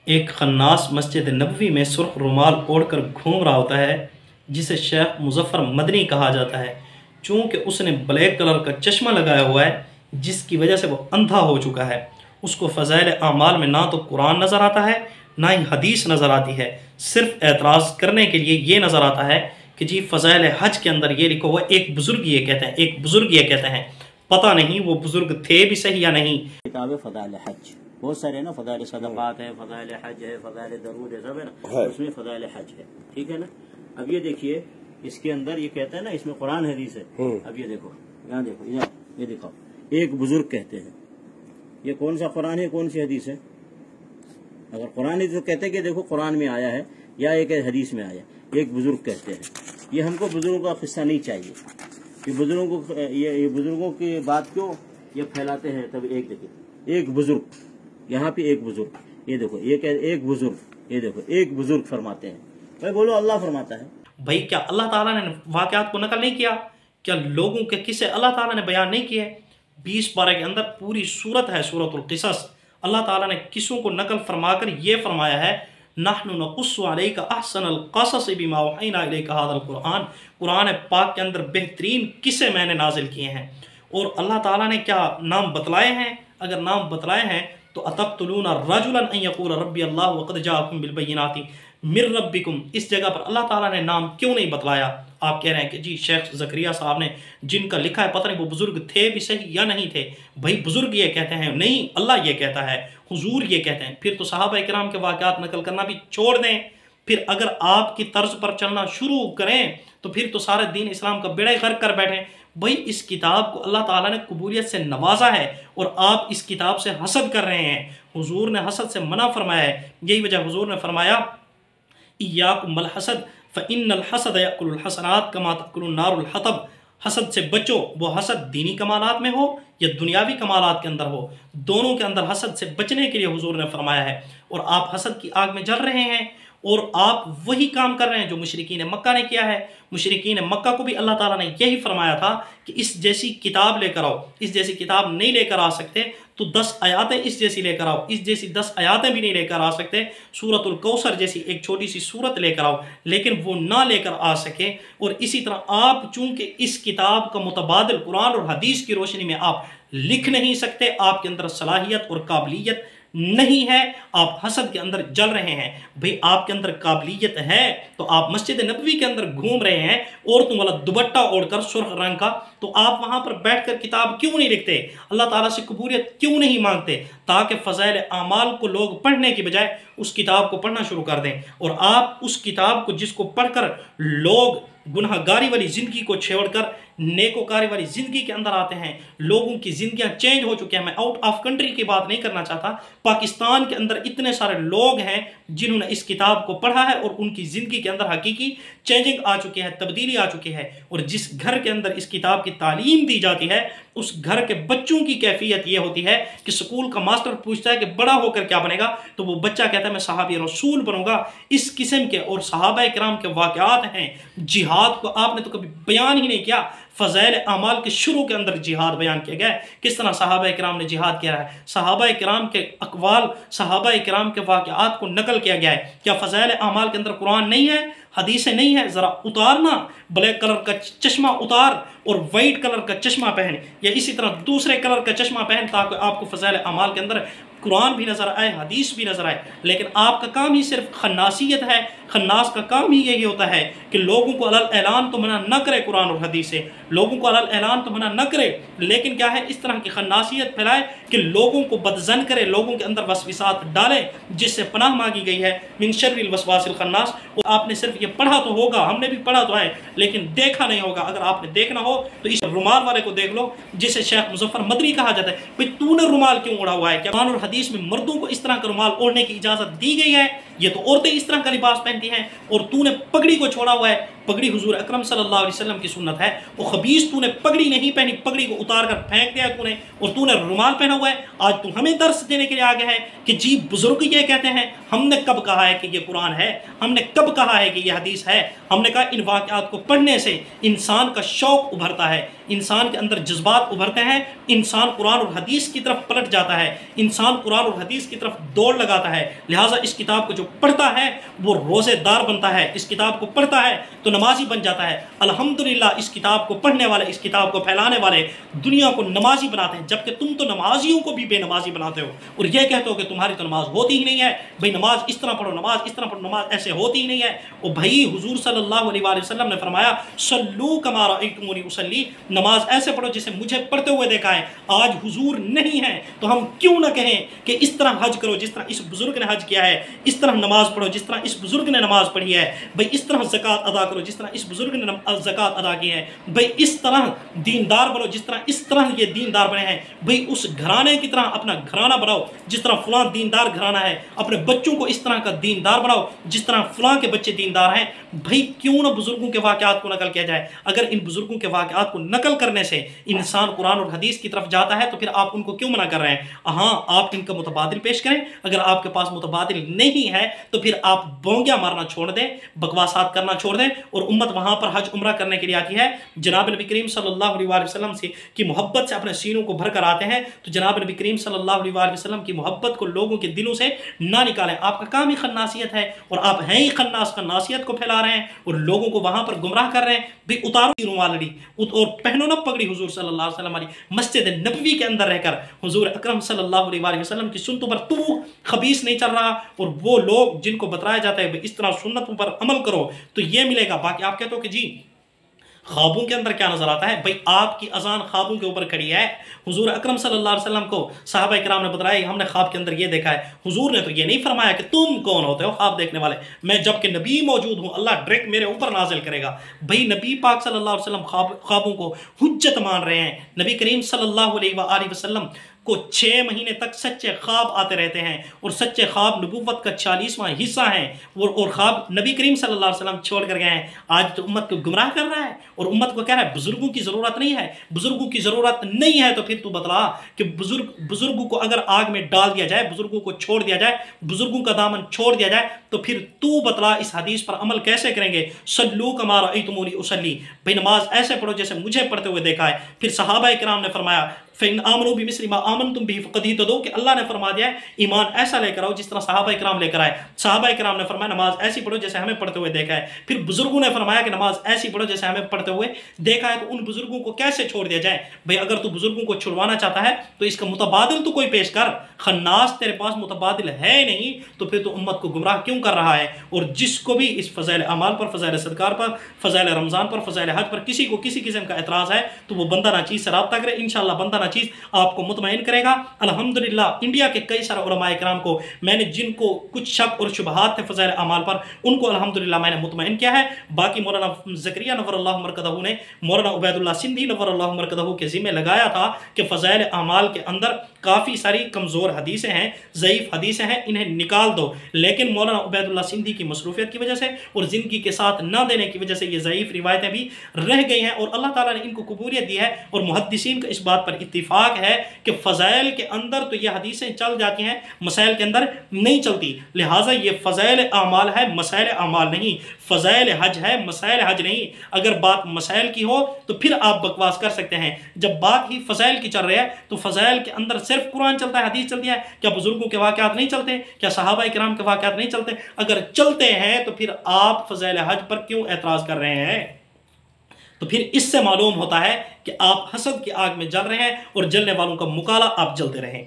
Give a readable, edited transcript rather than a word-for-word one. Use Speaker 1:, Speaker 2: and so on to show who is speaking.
Speaker 1: ایک خناس مسجد نبوی میں سرخ رومال اوڑھ کر گھوم رہا ہوتا ہے جسے شیخ مظفر مدنی کہا جاتا ہے، چونکہ اس نے بلیک کلر کا چشمہ لگایا ہوا ہے جس کی وجہ سے وہ اندھا ہو چکا ہے۔ اس کو فضائل اعمال میں نہ تو قرآن نظر آتا ہے نہ ہی حدیث نظر آتی ہے، صرف اعتراض کرنے کے لیے یہ نظر آتا ہے کہ جی فضائل حج کے اندر یہ لکھا ہوا ہے، ایک بزرگ یہ کہتے ہیں، ایک بزرگ یہ کہتے ہیں، پتہ نہیں وہ بزرگ تھے بھی صحیح یا نہیں۔
Speaker 2: کتاب فضائل حج بہت سارے نا، فضائل صدقات ہے، فضائل حج ہے، فضائل درود ہے، سب ہے نا، اس میں فضائل حج ہے، ٹھیک ہے نا۔ اب یہ دیکھیے اس کے اندر یہ کہتا ہے نا، اس میں قرآن حدیث ہے۔ اب یہ دیکھو، یہاں دیکھو، یہ دیکھو، ایک بزرگ کہتے ہیں، یہ کون سا قرآن ہے، کون سی حدیث ہے؟ اگر قرآن ہے تو کہتے ہیں کہ دیکھو قرآن میں آیا ہے یا ایک حدیث میں آیا، ایک بزرگ کہتے ہیں۔ یہ ہم کو بزرگوں کا قصہ نہیں چاہیے، یہ بزرگوں کی بات کیوں یہ پھیلاتے ہیں۔ تب ایک دیکھیے، ایک بزرگ، یہاں پہ ایک بزرگ، یہ دیکھو ایک بزرگ، یہ دیکھو ایک بزرگ فرماتے ہیں۔ بھائی بولو اللہ فرماتا ہے۔
Speaker 1: بھائی کیا اللہ تعالیٰ نے واقعات کو نقل نہیں کیا؟ کیا لوگوں کے قصے اللہ تعالیٰ نے بیان نہیں کیے؟ 20 پارے کے اندر پوری سورت ہے، سورۃ القصص۔ اللہ تعالیٰ نے قصوں کو نقل فرما کر یہ فرمایا ہے، نحن نقص علیک احسن القصص بما اوحینا الیک ھذا القرآن۔ قرآن پاک کے اندر بہترین قصے میں نے نازل کیے ہیں۔ اور اللہ تعالیٰ نے کیا نام بتلائے ہیں؟ اگر نام بتلائے ہیں تو اتقتلون رجلا ان یقول ربی اللہ وقد جاءکم بالبینات من ربکم، اس جگہ پر اللہ تعالیٰ نے نام کیوں نہیں بتلایا؟ آپ کہہ رہے ہیں کہ جی شیخ زکریا صاحب نے جن کا لکھا ہے پتہ نہیں وہ بزرگ تھے بھی صحیح یا نہیں تھے۔ بھائی بزرگ یہ کہتے ہیں، نہیں اللہ یہ کہتا ہے، حضور یہ کہتے ہیں۔ پھر تو صحابہ کرام کے واقعات نقل کرنا بھی چھوڑ دیں۔ پھر اگر آپ کی طرز پر چلنا شروع کریں تو پھر تو سارے دین اسلام کا بیڑا غرق کر بیٹھیں۔ بھائی اس کتاب کو اللہ تعالیٰ نے قبولیت سے نوازا ہے اور آپ اس کتاب سے حسد کر رہے ہیں۔ حضور نے حسد سے منع فرمایا ہے، یہی وجہ حضور نے فرمایا ایاکم الحسد فإن الحسد یأکل الحسنات کما تأکل النار الحطب۔ حسد سے بچو، وہ حسد دینی کمالات میں ہو یا دنیاوی کمالات کے اندر ہو، دونوں کے اندر حسد سے بچنے کے لیے حضور نے فرمایا ہے۔ اور آپ حسد کی آگ میں جل رہے ہیں اور آپ وہی کام کر رہے ہیں جو مشرکین مکہ نے کیا ہے۔ مشرکین مکہ کو بھی اللہ تعالیٰ نے یہی فرمایا تھا کہ اس جیسی کتاب لے کر آؤ، اس جیسی کتاب نہیں لے کر آ سکتے تو 10 آیاتیں اس جیسی لے کر آؤ، اس جیسی 10 آیاتیں بھی نہیں لے کر آ سکتے، سورۃ الکوثر جیسی ایک چھوٹی سی سورت لے کر آؤ، لیکن وہ نہ لے کر آ سکے۔ اور اسی طرح آپ چونکہ اس کتاب کا متبادل قرآن اور حدیث کی روشنی میں آپ لکھ نہیں سکتے، آپ کے اندر صلاحیت اور قابلیت نہیں ہے، آپ حسد کے اندر جل رہے ہیں۔ بھئی آپ کے اندر قابلیت ہے تو آپ مسجد نبوی کے اندر گھوم رہے ہیں عورتوں والا دوپٹہ اوڑھ کر سرخ رنگ کا، تو آپ وہاں پر بیٹھ کر کتاب کیوں نہیں لکھتے؟ اللہ تعالیٰ سے قبولیت کیوں نہیں مانگتے تاکہ فضائل اعمال کو لوگ پڑھنے کی بجائے اس کتاب کو پڑھنا شروع کر دیں؟ اور آپ اس کتاب کو جس کو پڑھ کر لوگ گناہ گاری والی زندگی کو چھوڑ کر نیکوکاری والی زندگی کے اندر آتے ہیں، لوگوں کی زندگیاں چینج ہو چکے ہیں۔ میں آؤٹ آف کنٹری کی بات نہیں کرنا چاہتا، پاکستان کے اندر اتنے سارے لوگ ہیں جنہوں نے اس کتاب کو پڑھا ہے اور ان کی زندگی کے اندر حقیقی چینجنگ آ چکی ہے، تبدیلی آ چکی ہے۔ اور جس گھر کے اندر اس کتاب کی تعلیم دی جاتی ہے اس گھر کے بچوں کی کیفیت یہ ہوتی ہے کہ سکول کا ماسٹر پوچھتا ہے کہ بڑا ہو کر کیا بنے گا تو وہ بچہ کہتا ہے میں صحابی رسول بنوں گا۔ اس قسم کے اور صحابہ کرام کے واقعات ہیں۔ جہاد کو آپ نے تو کبھی بیان ہی نہیں کیا۔ فضائل اعمال کے شروع کے اندر جہاد بیان کیا گیا ہے، کس طرح صحابہ کرام نے جہاد کیا ہے، صحابہ کرام کے اقوال، صحابہ کرام کے واقعات کو نقل کیا گیا ہے۔ کیا فضائل اعمال کے اندر قرآن نہیں ہے، حدیثیں نہیں ہے؟ ذرا اتارنا، بلیک کلر کا چشمہ اتار اور وائٹ کلر کا چشمہ پہن یا اسی طرح دوسرے کلر کا چشمہ پہن تاکہ آپ کو فضائل اعمال کے اندر قرآن بھی نظر آئے، حدیث بھی نظر آئے۔ لیکن آپ کا کام ہی صرف خناسیت ہے۔ خناس کا کام ہی یہی ہوتا ہے کہ لوگوں کو علل اعلان تو منع نہ کرے قرآن اور حدیث سے، لوگوں کو علل اعلان تو منع نہ کرے، لیکن کیا ہے اس طرح کی خناسیت پھیلائے کہ لوگوں کو بدظن کرے، لوگوں کے اندر وسوسات ڈالے، جس سے پناہ مانگی گئی ہے من شر الوسواس الخناس۔ اور آپ نے صرف یہ پڑھا تو ہوگا، ہم نے بھی پڑھا تو ہے، لیکن دیکھا نہیں ہوگا۔ اگر آپ نے دیکھنا ہو تو اس رومال والے کو دیکھ لو جسے شیخ مظفر مدنی کہا جاتا ہے۔ بھئی تو نے رومال کیوں اوڑھا ہوا ہے؟ کیا قرآن اور حدیث میں مردوں کو اس طرح کا رومال اوڑھنے کی اجازت دی گئی ہے؟ یہ تو عورتیں اس طرح کا لباس پہنتی ہیں، اور تو نے پگڑی کو چھوڑا ہوا ہے۔ پگڑی حضور اکرم صلی اللہ علیہ وسلم کی سنت ہے، وہ خبیث تو نے پگڑی نہیں پہنی، پگڑی کو اتار کر پھینک دیا تو نے، اور تو نے رومال پہنا ہوا ہے۔ آج تو ہمیں درس دینے کے لیے آگے ہے کہ جی بزرگ یہ کہتے ہیں، ہم نے کب کہا ہے کہ یہ قرآن ہے، ہم نے کب کہا ہے کہ یہ حدیث ہے؟ ہم نے کہا ان واقعات کو پڑھنے سے انسان کا شوق ابھرتا ہے، انسان کے اندر جذبات ابھرتے ہیں، انسان قرآن اور حدیث کی طرف پلٹ جاتا ہے، انسان قرآن اور حدیث کی طرف دوڑ لگاتا ہے۔ لہٰذا اس کتاب کو جو پڑھتا ہے وہ روزے دار بنتا ہے، اس کتاب کو پڑھتا ہے تو نمازی بن جاتا ہے۔ الحمدللہ اس کتاب کو پڑھنے والے، اس کتاب کو پھیلانے والے دنیا کو نمازی بناتے ہیں، جبکہ تم تو نمازیوں کو بھی بے نمازی بناتے ہو، اور یہ کہتے ہو کہ تمہاری تو نماز ہوتی ہی نہیں ہے، بھئی نماز اس طرح پڑھو، نماز اس طرح پڑھو، نماز ایسے ہوتی ہی نہیں ہے۔ اور بھائی حضور صلی اللہ علیہ وآلہ وسلم نے فرمایا صلو کما رأیتمونی اصلی، نماز ایسے پڑھو جسے مجھے پڑھتے ہوئے دیکھا ہے۔ آج حضور نہیں ہے تو ہم کیوں نہ کہیں کہ اس طرح حج کرو جس طرح اس بزرگ نے حج کیا ہے، اس طرح نماز پڑھو جس طرح اس بزرگ نے نماز پڑھی ہے، بھئی اس طرح زکوٰۃ ادا کرو جس طرح اس بزرگ نے زکوٰۃ ادا کی ہے، بھئی اس طرح دیندار بنو جس طرح اس طرح یہ دیندار بنے ہیں، بھئی اس گھرانے کی طرح اپنا گھرانہ بناؤ جس طرح فلاں دیندار گھرانہ ہے، اپنے بچوں کو اس طرح کا دیندار بناؤ جس طرح فلاں کے بچے دیندار ہیں۔ بھئی کیوں نہ بزرگوں کے واقعات کو نقل کیا جائے؟ اگر ان بزرگوں کے واقعات کو نقل کرنے سے انسان قرآن اور حدیث کی طرف جاتا ہے تو پھر آپ ان کو کیوں منع کر رہے ہیں؟ ہاں آپ ان کا متبادل پیش کریں، اگر آپ کے پاس متبادل نہیں ہے تو پھر آپ بونگیاں مارنا چھوڑ دیں، بکواسات کرنا چھوڑ دیں، اور امت وہاں پر حج عمرہ کرنے کے لیے آتی ہے، جناب نبی کریم صلی اللہ علیہ وآلہ وسلم سے کی محبت سے اپنے سینوں کو بھر کر آتے ہیں، تو جناب نبی کریم صلی اللہ علیہ وآلہ وسلم کی محبت کو لوگوں کے دلوں سے نہ نکالیں۔ آپ کا کام ہی خناسیت ہے، اور آپ ہیں ہی خناس، خناسیت کو پھیلا رہے ہیں اور لوگوں کو وہاں پر گمراہ کر رہے ہیں۔ بھی اتارو رومالڑی اور پہنو نہ پگڑی حضور صلی اللہ علیہ وسلم والی، مسجد نبوی کے اندر رہ کر حضور اکرم صلی اللہ علیہ وآلہ وسلم کی سنتوں پر تو خبیث نہیں چل رہا، اور وہ لوگ جن کو بتایا جاتا ہے اس طرح سنتوں پر عمل کرو تو یہ ملے گا۔ باقی آپ کہتے ہو کہ جی خوابوں کے اندر کیا نظر آتا ہے؟ بھئی آپ کی اذان خوابوں کے اوپر کھڑی ہے۔ حضور اکرم صلی اللہ علیہ وسلم کو صحابہ کرام نے بتایا ہم نے خواب کے اندر یہ دیکھا ہے، حضور نے تو یہ نہیں فرمایا کہ تم کون ہوتے ہو خواب دیکھنے والے، میں جب کہ نبی موجود ہوں اللہ ڈائریکٹ میرے اوپر نازل کرے گا۔ بھئی نبی پاک صلی اللہ علیہ وسلم خوابوں کو حجت مان رہے ہیں۔ نبی کریم صلی اللہ علیہ وآلہ وسلم کو 6 مہینے تک سچے خواب آتے رہتے ہیں، اور سچے خواب نبوت کا 40واں حصہ ہیں، اور خواب نبی کریم صلی اللہ علیہ وسلم چھوڑ کر گئے ہیں۔ آج تو امت کو گمراہ کر رہا ہے اور امت کو کہہ رہا ہے بزرگوں کی ضرورت نہیں ہے، بزرگوں کی ضرورت نہیں ہے، تو پھر تو بتلا کہ بزرگوں کو اگر آگ میں ڈال دیا جائے، بزرگوں کو چھوڑ دیا جائے، بزرگوں کا دامن چھوڑ دیا جائے، تو پھر تو بتلا اس حدیث پر عمل کیسے کریں گے؟ صلو کما رأیتمونی اصلی، بھئی نماز ایسے پڑھو جیسے مجھے پڑھتے ہوئے دیکھا ہے۔ پھر صحابہ کرام نے فرمایا فَإِنْ آمَنُوا بِمِثْلِ مَا آمَنْتُمْ بِهِ فَقَدْ اهْتَدَوْا، کہ اللہ نے فرما دیا ہے ایمان ایسا لے کر آؤ جس طرح صحابہ کرام لے کر آئے۔ صحابہ کرام نے فرمایا نماز ایسی پڑھو جیسے ہمیں پڑھتے ہوئے دیکھا ہے۔ پھر بزرگوں نے فرمایا کہ نماز ایسی پڑھو جیسے ہمیں پڑھتے ہوئے دیکھا ہے۔ تو ان بزرگوں کو کیسے چھوڑ دیا جائے؟ بھئی اگر تو بزرگوں کو چھڑوانا چاہتا ہے تو اس کا متبادل تو کوئی پیش کر۔ خناس تیرے پاس متبادل ہے نہیں تو پھر تو امت کو گمراہ کیوں کر رہا ہے؟ اور جس کو بھی اس فضائل اعمال پر، فضائل صدقار پر، فضائل رمضان پر، فضائل حج پر کسی کو کسی قسم کا اعتراض ہے تو وہ بندہ ناچیز سے رابطہ کرے، انشاءاللہ بندہ ناچیز آپ کو مطمئن کرے گا۔ الحمدللہ انڈیا کے کئی سارے علماء کرام کو میں نے جن کو کچھ شک اور شبہات تھے فضائل اعمال پر، ان کو الحمدللہ میں نے مطمئن کیا ہے۔ باقی مولانا زکریا نور اللہ مرکزہ نے مولانا عبید اللہ سندھی نور اللہ مرکزہ کے ذمہ لگایا تھا کہ فضائل اعمال کے اندر کافی ساری کمزور حدیثیں ہیں، ضعیف حدیثیں ہیں، انہیں نکال دو، لیکن مولانا عبید اللہ سندھی کی مصروفیت کی وجہ سے اور زندگی کے ساتھ نہ دینے کی وجہ سے یہ ضعیف روایتیں بھی رہ گئی ہیں، اور اللہ تعالیٰ نے ان کو قبولیت دی ہے، اور محدثین کا اس بات پر اتفاق ہے کہ فضائل کے اندر تو یہ حدیثیں چل جاتی ہیں، مسائل کے اندر نہیں چلتی، لہٰذا یہ فضائل اعمال ہے، مسائل اعمال نہیں، فضائل حج ہے، مسائل حج نہیں۔ اگر بات مسائل کی ہو تو پھر آپ بکواس کر سکتے ہیں، جب بات ہی فضائل کی چل رہی ہے تو فضائل کے اندر صرف قرآن چلتا ہے، حدیث چلتی ہے، کیا بزرگوں کے واقعات نہیں چلتے؟ کیا صحابہ کرام کے واقعات نہیں چلتے؟ اگر چلتے ہیں تو پھر آپ فضائل حج پر کیوں اعتراض کر رہے ہیں؟ تو پھر اس سے معلوم ہوتا ہے کہ آپ حسد کی آگ میں جل رہے ہیں، اور جلنے والوں کا مکالہ آپ جلتے رہیں۔